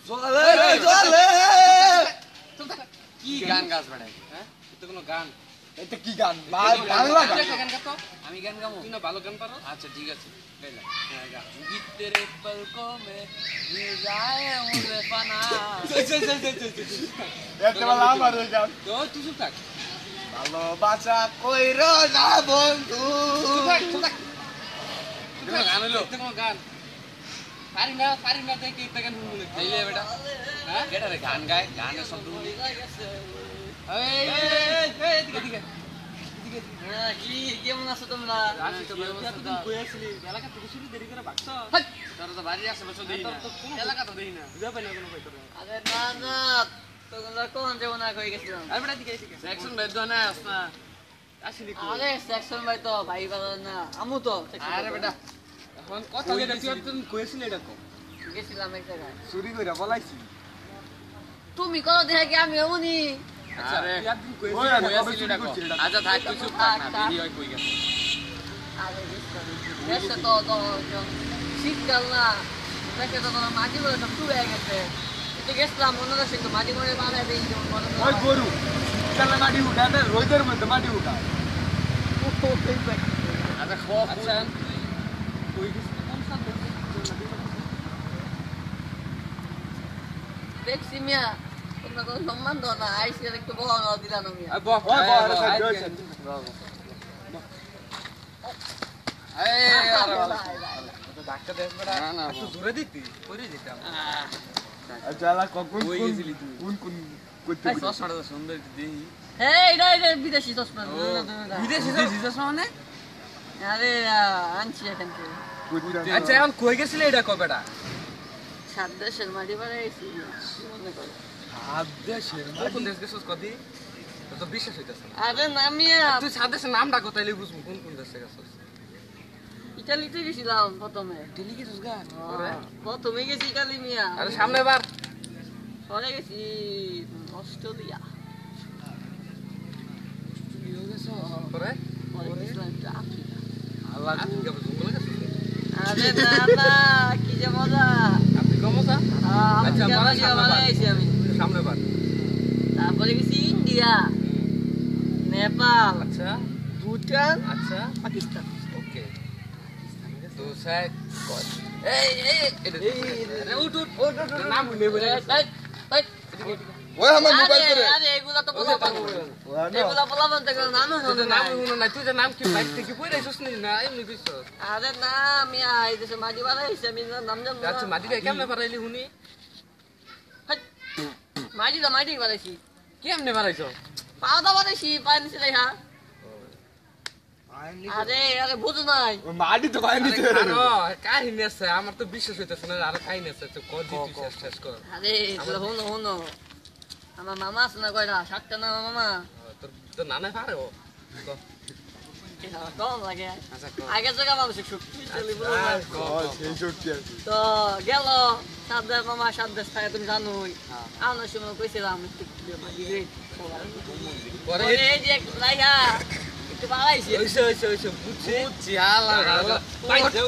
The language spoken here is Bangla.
চলে চলে কি গান গাছ বাড়াই হ্যাঁ এটা কোনো গান এটা কি গান বাংলা গান গাতো আমি গান গামু তুই না ভালো গান পারো আচ্ছা ঠিক আছে গাইলাম হ্যাঁ গা গীত তেরে পলকো মে নিয়ে যায় মুঝে পানা এটা বলা আমার গান তো তুই চুপ থাক ভালোবাসা কইরো না বন্ধু গান হলো এটা কোনো গান পারি না দেখি একটা গান শুনবো তাইলে বেটা হ্যাঁ কেডা রে গান গায় গানের শব্দ বলি এই এদিকে এদিকে কি কেমন আছো তোমরা আসি তো তুমি কই আসলি এলাকা থেকে শুরু দেরি করে ভাগছ তোর তো বাড়ি আসে বসে দেই না এলাকা তো দেই না বুঝা পাই না কোনো কই তোর আরে না না তোমরা কোন যাও না কই গেছিলাম আরে বেটা দিকে দিকে সেকশন বেদ না আসনা আসলি কই আরে সেকশন ভাই তো ভাই বাবা না আমু তো আরে বেটা এখন কথা কইটা তুই কই আসলি এটা কো গেছিলাম এক জায়গায় চুরি কইরা বলাইছি তুমি কোন দেখে কি আমি আমুনি আরে তুই কই আসলি এটা কো আচ্ছা থাক তুই চুপ থাক না ভিডিও কই গেছে আরে দেশে তো তো শীতকাল না দেশে তো মাটি বলে সব চুরে গেছে এটা গেছিলাম মনে হচ্ছে একটু মাটি মরে বানায় দিই ওই গরু তাহলে মাটি উঠা না রোদের মধ্যে মাটি উঠা আচ্ছা খো আচ্ছা কই গেছিস কোন সাথে দেখছি মিয়া তোমরা কোনো সম্মান দাও না আইসি একটু বহানো দিলাম আমি বহ এই আরে ডাক্তার দেখ বেটা না না তুই জোরে দিতি কইরে দিতাম আচ্ছা আলা কোন কই গেছিলি তুই কোন করতে এই চশমাটা তো সুন্দর দেই এই এটা বিদেশি চশমা বিদেশি চশমা মানে আরে আনছি এখান থেকে আচ্ছা এখন কই গেছিলি এটা কবেটা সাত দেশের মাটি বাড়াইছি মনে করো দেশের কোন দেশ গেছস কদি তো তো বিশ্বাস হইতাছে না আরে না মিয়া তুই সাত দেশের নাম ডাকো তাইলে বুঝবো কোন কোন দেশে গেছস ইটালিতে গেছিলাম প্রথমে দিল্লি গেছস গা প্রথমে গেছি ইটালি মিয়া আরে সামনে বার পরে গেছি অস্ট্রেলিয়া পরে পরে গেছিলাম একটু আফ্রিকা আল্লাহ আফ্রিকা জঙ্গলে গেছস আরে না না কি যে মজা আফ্রিকা মজা আচ্ছা, আফ্রিকা মারা সামনে বার। বাড়াইছি আমি সামনে বার তারপরে গেছি ইন্ডিয়া নেপাল আচ্ছা ভুটান আচ্ছা পাকিস্তান ওকে তো স্যার এই আরে উঠ নাম নেব না ওই আমার মোবাইল করে আরে এগুলা তো বলা পাবো এগুলা বলা বলতে গেলে নামও মনে নাম নাই শুনো না তুই যে নাম কি বাইক থেকে পড়ে আইছস না এমনি কইছ আরে না মিয়া এই দেশে মাটি বাড়াইছে আমি নাম জানি না আচ্ছা মাটি ভাই কেমনে পারাইলি হুনি মাটি বাড়াইছি কেমনে পারাইছো পাও দা বাড়াইছি পায় নিচে দেখা আরে আরে বুঝো নাই ওই মাটি তো বাইরে নিতে কাহিনী আছে আমার তো বিশ্বাস হইতেছে না আর কাহিনী আছে তো কদি তুই শেষ কর আরে এগুলো হনো আমার মামা আছে না কয়টা সাতটা না মামা তোর তো নানা পারে ও কম লাগে আচ্ছা আগে জায়গা মানুষের শক্তিশালী বলো না। সেই শক্তি আছে তো গেল সাত দেশ মামা সাত দেশ থাকে তুমি জানোই আমার সময় কইছিলাম একটু পরে এই যে একটু রাইহা একটু বাড়াইছি ওইসে বুঝছি হালা পাইছে